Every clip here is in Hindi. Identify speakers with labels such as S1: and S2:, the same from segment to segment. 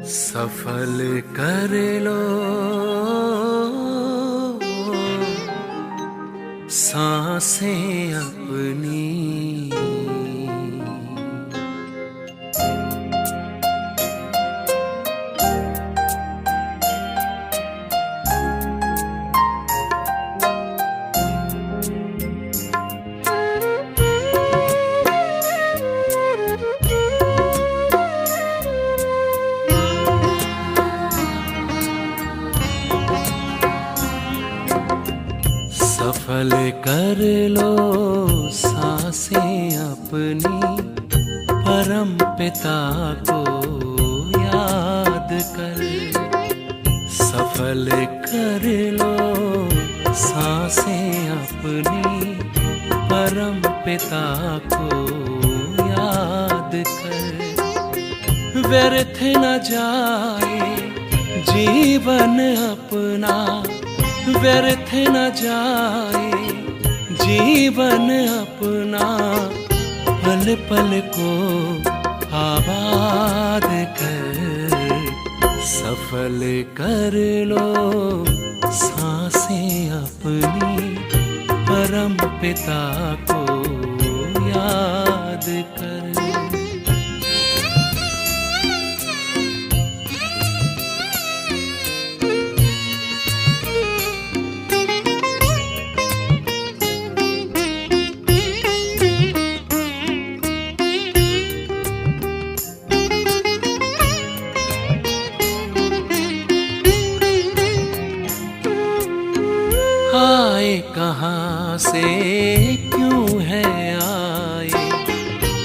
S1: सफल कर लो सांसें अपनी। सफल कर लो सांसें अपनी, परम पिता को याद कर। सफल कर लो सांसें अपनी, परम पिता को याद कर। व्यर्थ न जाए जीवन अपना, व्यर्थ न जाए जीवन अपना, पल पल को आबाद कर। सफल कर लो सांसें अपनी, परम पिता को याद कर। आए कहाँ से क्यों है आए,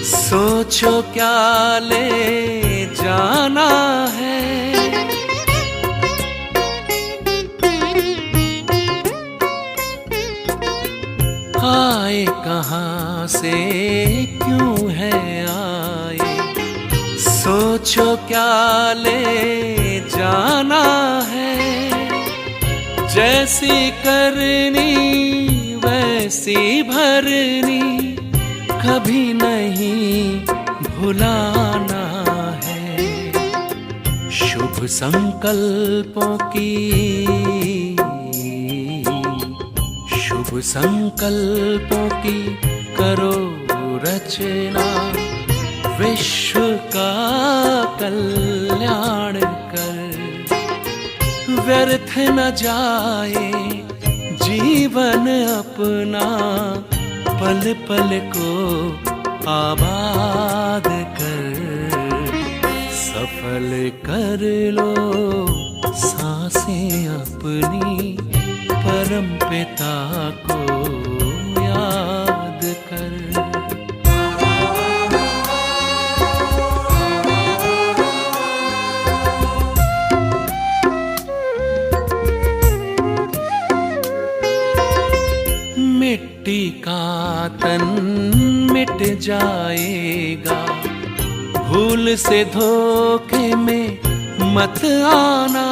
S1: सोचो क्या ले जाना है। आए कहाँ से क्यों है आए, सोचो क्या ले जाना है। जैसी करनी वैसी भरनी, कभी नहीं भुलाना है। शुभ संकल्पों की, शुभ संकल्पों की करो रचना। विश्व का कल्याण कर। व्यर्थ न जाए जीवन अपना, पल पल को आबाद कर। सफल कर लो सांसें अपनी, परम पिता को याद कर। मिट्टी का तन मिट जाएगा, भूल से धोखे में मत आना।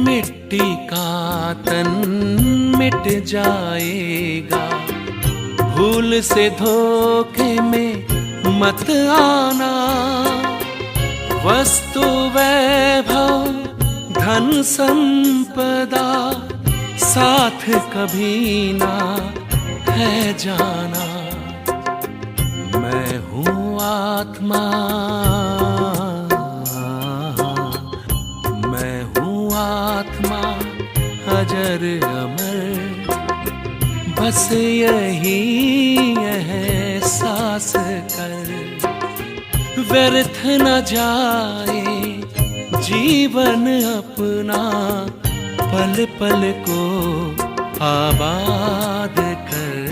S1: मिट्टी का तन मिट जाएगा, भूल से धोखे में मत आना। वस्तु वैभव धन संपदा, साथ कभी ना है जाना। मैं हूँ आत्मा, मैं हूँ आत्मा अजर अमर। बस यही एहसास कर। व्यर्थ न जाए जीवन अपना, पल पल को आबाद कर।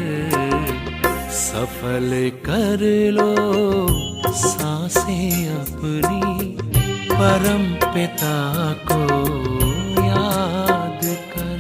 S1: सफल कर लो सांसें अपनी, परम पिता को याद कर।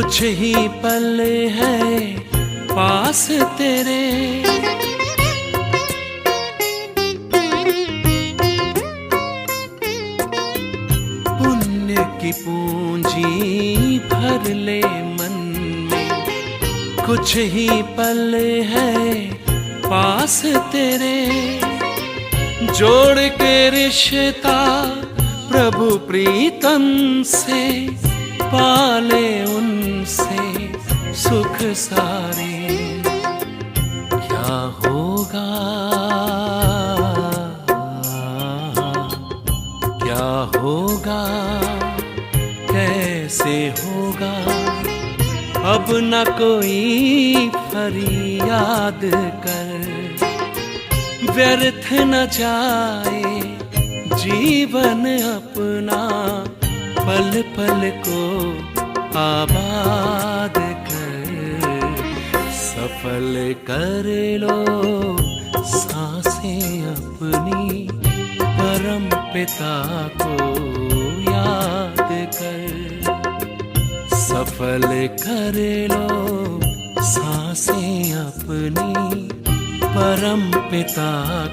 S1: कुछ ही पल है पास तेरे, पुण्य की पूंजी भर ले मन में। कुछ ही पल है पास तेरे, जोड़ के रिश्ता प्रभु प्रीतम से, पाले उनसे सुख सारे। क्या होगा क्या होगा कैसे होगा, अब न कोई फरियाद कर। व्यर्थ न जाए जीवन अपना, पल पल को आबाद कर। सफल कर लो सांसें अपनी, परम पिता को याद कर। सफल कर लो सांसें अपनी, परम पिता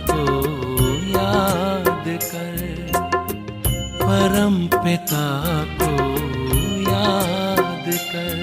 S1: को याद कर। परम पिता को याद कर।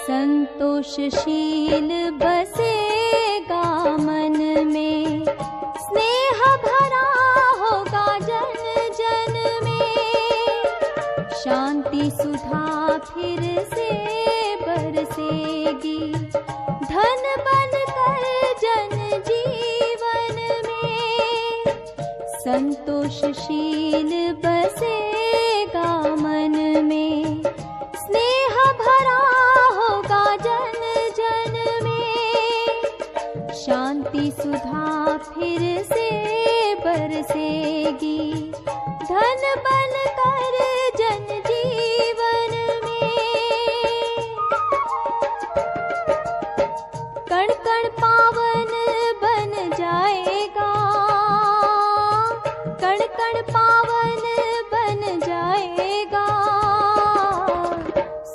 S2: संतोषशील बसेगा मन में, स्नेह भरा होगा जन जन में। शांति सुधा फिर से बरसेगी, धन बनकर जन जीवन में। संतोषशील बसेगा मन में, स्नेह भरा होगा जन जन में। शांति सुधा फिर से बरसेगी, धन बनकर जन जीवन में। कण कण पावन बन जाएगा, कण कण पावन बन जाएगा।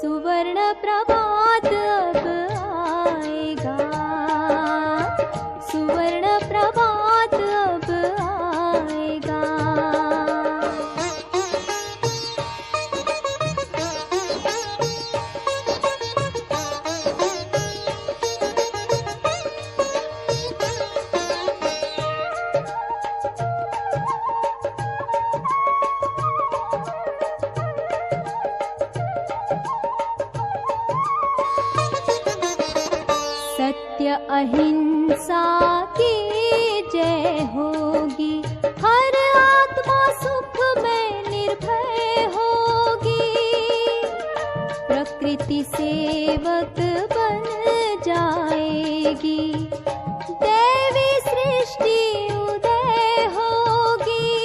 S2: सुवर्ण प्रभात अब आएगा, सुवर्ण प्रभात अब आएगा। सत्य अहिंसा की जय होगी, हर आत्मा सुख में निर्भय होगी। प्रकृति सेवक बन जाएगी, देवी सृष्टि उदय होगी।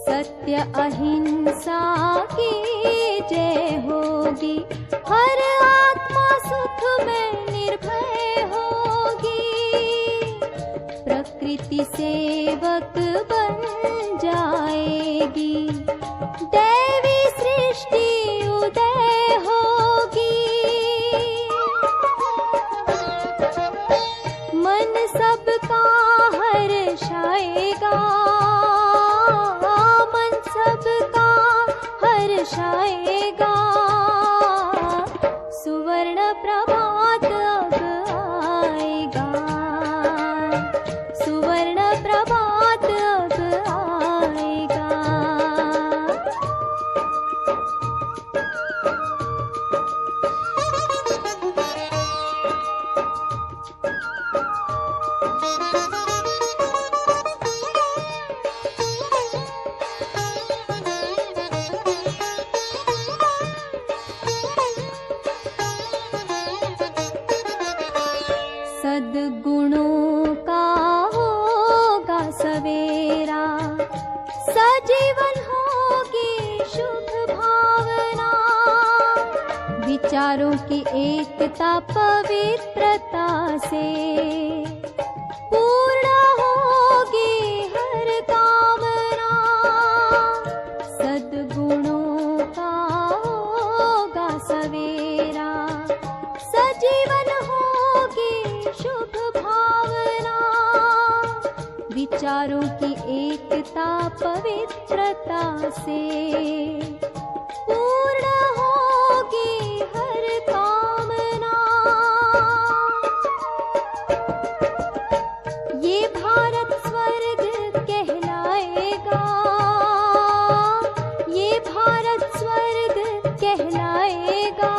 S2: सत्य अहिंसा की जय होगी, हर आत्मा सुख में निर्भय होगी। प्रकृति सेवक बन जाएगी, देवी सृष्टि उदय होगी। मन सबका हर्षाएगा, मन सबका हर्षाएगा। सुवर्ण प्रभात अब आएगा, सुवर्ण प्रभात अब आएगा। सद्गुणों का होगा सवेरा, सजीवन होगी शुभ भावना। विचारों की एकता पवित्रता से पूर्ण होगी हर कामना। सद्गुणों का होगा सवेरा, सजीवन होगी शुभ भावना। विचारों की एकता पवित्रता से पूर्ण होगी हर कामना। ये भारत स्वर्ग कहलाएगा, ये भारत स्वर्ग कहलाएगा।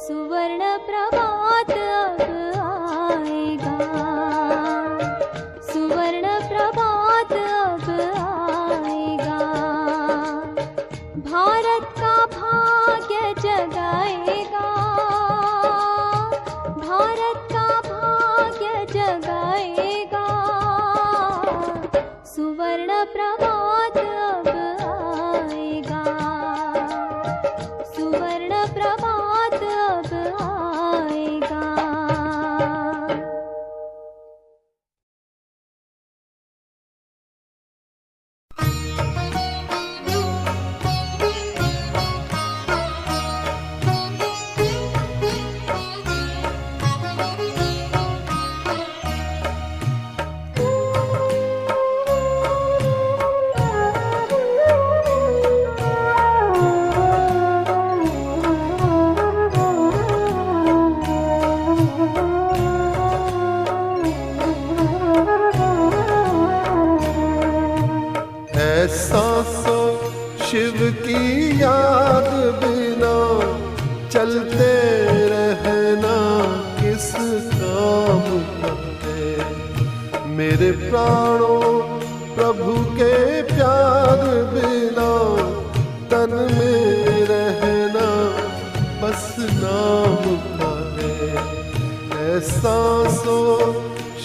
S2: सुवर्ण प्रभात अब आएगा, सुवर्ण प्रभात अब आएगा। भारत का भाग्य जगाएगा, भारत का भाग्य जगाएगा। सुवर्ण प्रभात अब आएगा, सुवर्ण प्रभात अब आएगा।
S3: सांसों शिव की याद बिना चलते रहना किस काम का है। मेरे प्राणों प्रभु के प्यार बिना तन में रहना बस नाम का है। सांसों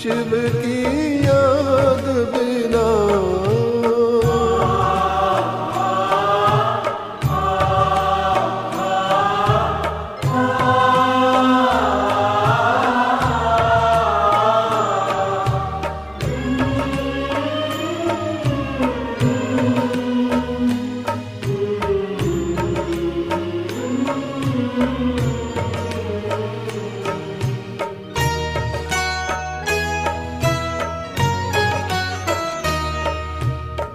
S3: शिव की याद बिना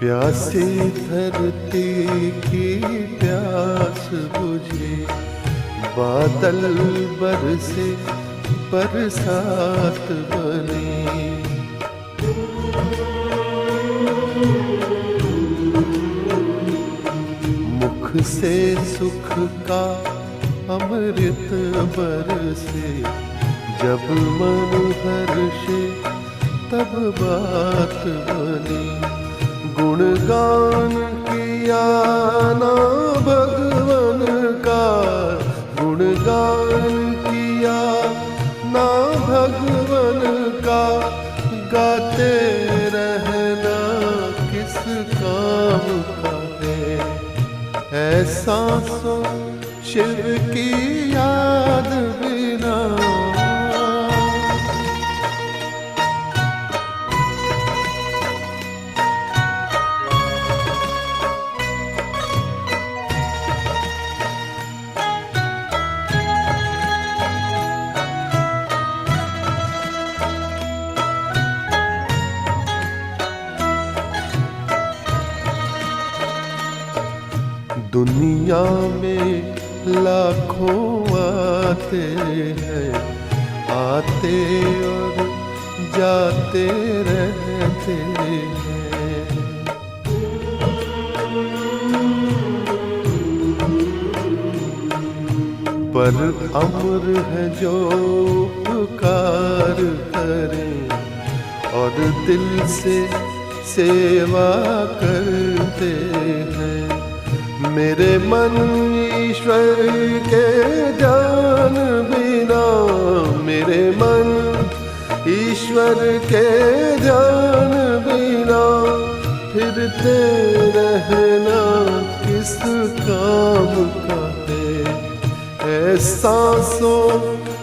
S3: प्यासी धरती की प्यास बुझे, बादल बरसे बरसात बने। मुख से सुख का अमृत बरसे। जब मन हर्षे तब बात बनी, गुणगान किया ना भगवन का, गुणगान किया ना भगवन का, गाते रहना किस काम का है। ऐसा सो शिव की याद बिना। दुनिया में लाखों आते हैं, आते और जाते रहते हैं, पर अमर है जो उपकार करें और दिल से सेवा करते हैं। मेरे मन ईश्वर के ध्यान बिना, मेरे मन ईश्वर के ध्यान बिना, फिरते रहना किस काम का है। ऐसा सो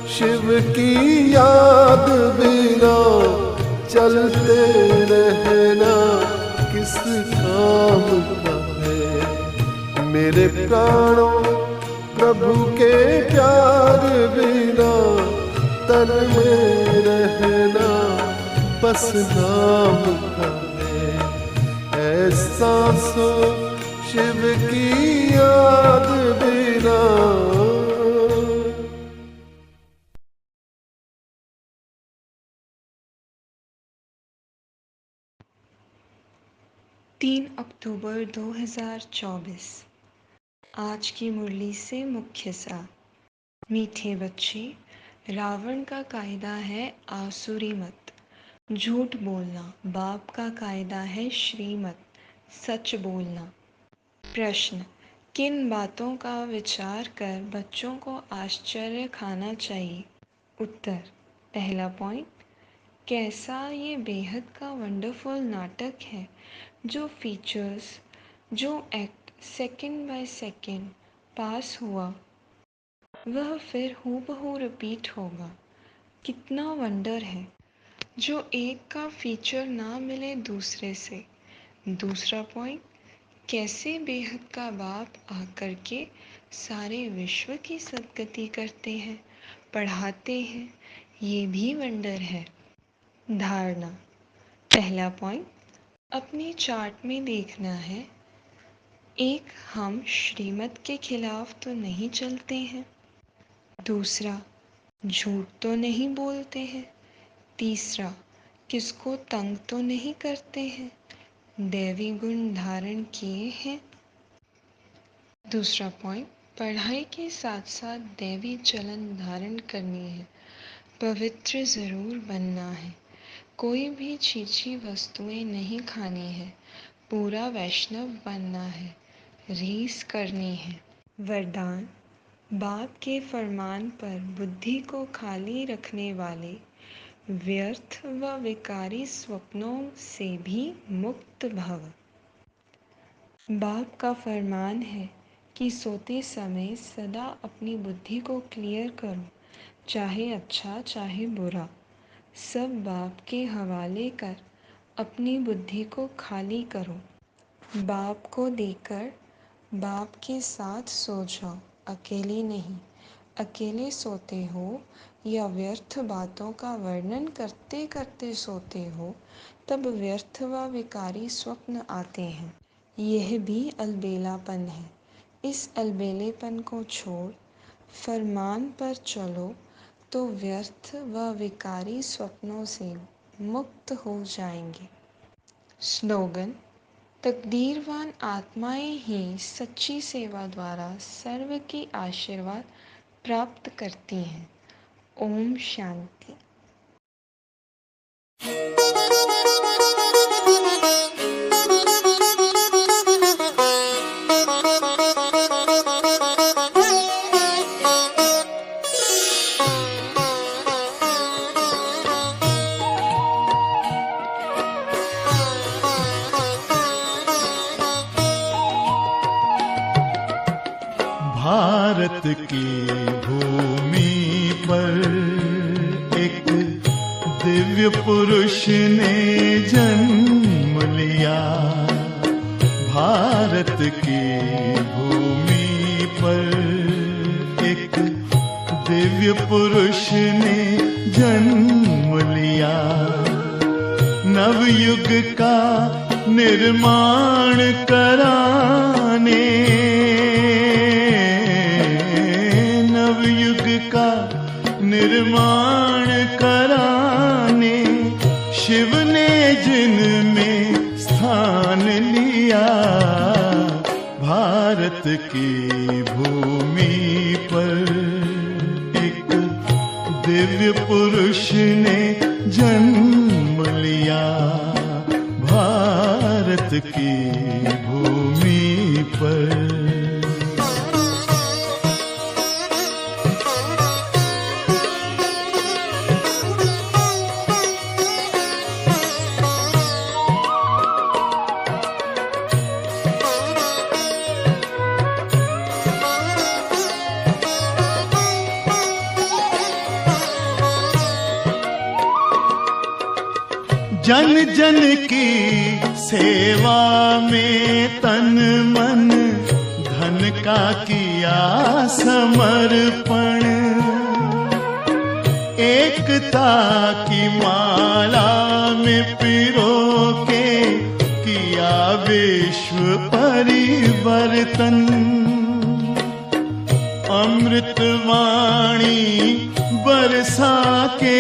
S3: शिव की याद बिना, चलते रहना किस काम का है। मेरे प्राणों प्रभु के प्यार बिना, तन में रहना बस नाम का है। ऐसा सो शिव की याद बिना।
S4: 3 अक्टूबर 2024। आज की मुरली से मुख्य सार। मीठे बच्चे, रावण का कायदा है आसुरी मत, झूठ बोलना। बाप का कायदा है श्रीमत, सच बोलना। प्रश्न, किन बातों का विचार कर बच्चों को आश्चर्य खाना चाहिए? उत्तर, पहला पॉइंट, कैसा ये बेहद का वंडरफुल नाटक है, जो फीचर्स, जो एक्ट सेकंड बाय सेकंड पास हुआ वह फिर हूबहू रिपीट होगा। कितना वंडर है, जो एक का फीचर ना मिले दूसरे से। दूसरा पॉइंट, कैसे बेहद का बाप आकर के सारे विश्व की सद्गति करते हैं, पढ़ाते हैं, ये भी वंडर है। धारणा, पहला पॉइंट, अपने चार्ट में देखना है। एक, हम श्रीमत के खिलाफ तो नहीं चलते हैं। दूसरा, झूठ तो नहीं बोलते हैं। तीसरा, किसको तंग तो नहीं करते हैं, दैवी गुण धारण किए हैं। दूसरा पॉइंट, पढ़ाई के साथ साथ दैवी चलन धारण करनी है, पवित्र ज़रूर बनना है, कोई भी छीछी वस्तुएं नहीं खानी है, पूरा वैष्णव बनना है, रीस करनी है। वरदान, बाप के फरमान पर बुद्धि को खाली रखने वाले व्यर्थ व विकारी स्वप्नों से भी मुक्त भव। बाप का फरमान है कि सोते समय सदा अपनी बुद्धि को क्लियर करो, चाहे अच्छा चाहे बुरा, सब बाप के हवाले कर अपनी बुद्धि को खाली करो। बाप को देकर बाप के साथ सो जाओ, अकेले नहीं। अकेले सोते हो या व्यर्थ बातों का वर्णन करते करते सोते हो, तब व्यर्थ व विकारी स्वप्न आते हैं। यह भी अलबेलापन है। इस अलबेलेपन को छोड़ फरमान पर चलो तो व्यर्थ व विकारी स्वप्नों से मुक्त हो जाएंगे। स्लोगन, तकदीरवान आत्माएं ही सच्ची सेवा द्वारा सर्व की आशीर्वाद प्राप्त करती हैं। ओम शांति।
S5: भारत की भूमि पर एक दिव्य पुरुष ने जन्म लिया। भारत की भूमि पर एक दिव्य पुरुष ने जन्म लिया। नवयुग का निर्माण कराने, का निर्माण कराने शिव ने जिनमें स्थान लिया। भारत की भूमि पर एक दिव्य पुरुष ने जन्म लिया। भारत की भूमि पर जन जन की सेवा में तन मन धन का किया समर्पण। एकता की माला में पिरो के किया विश्व परिवर्तन। अमृत वाणी बरसा के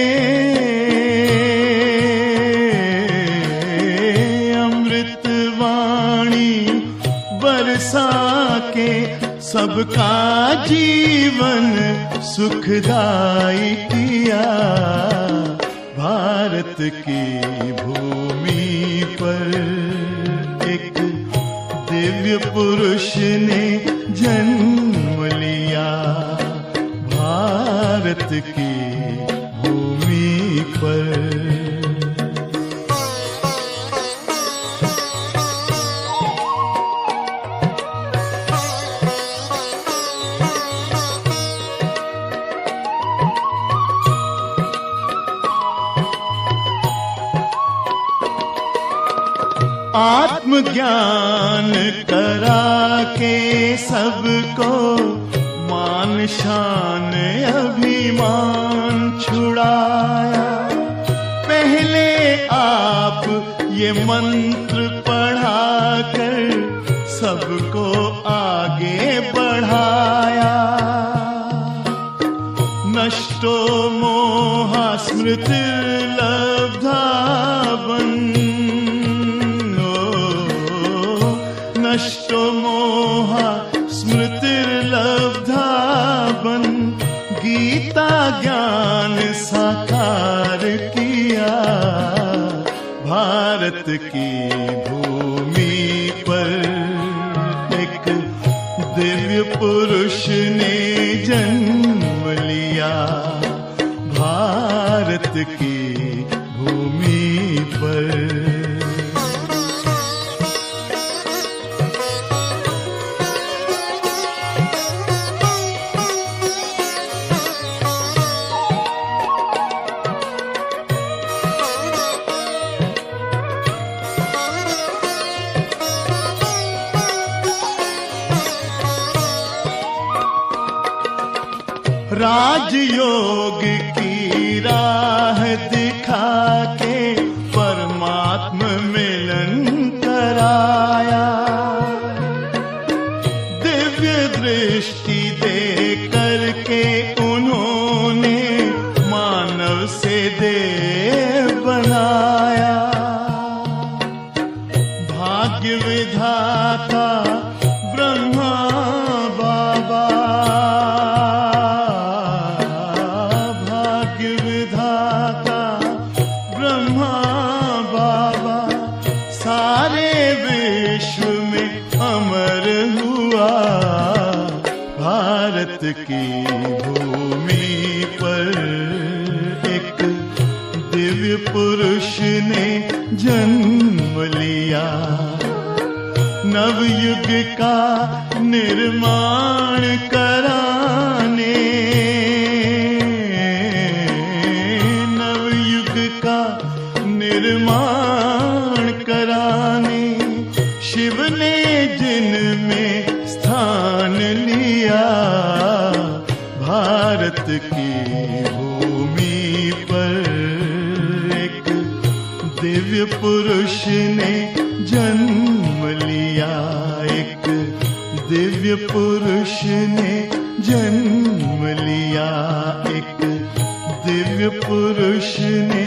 S5: के सबका जीवन सुखदाई किया। भारत की भूमि पर एक दिव्य पुरुष ने जन्म लिया। भारत की भूमि पर आत्मज्ञान करा के सबको मान शान अभिमान छुड़ाया। पहले आप ये मंत्र पढ़ा कर सबको आगे बढ़ाया। नष्टो मोहा स्मृतिर्लब्धा नष्टो मोहा स्मृतिर्लब्धा बन। गीता ज्ञान साकार किया। भारत की भूमि पर एक दिव्य पुरुष ने जन्म लिया। भारत की भूमि पर राजयोग की राह दिखा के परमात्मा मिलन कराया। दिव्य दृष्टि दे करके उन्होंने मानव से देव बनाया। भाग्य विधाता ब्रह्मा बाबा की भूमि पर एक दिव्य पुरुष ने जन्म लिया। नवयुग का निर्माण कराने, नवयुग का निर्माण कराने शिव ने जिनमें स्थान लिया। भारत की भूमि पर एक दिव्य पुरुष ने जन्म लिया। एक दिव्य पुरुष ने जन्म लिया। एक दिव्य पुरुष ने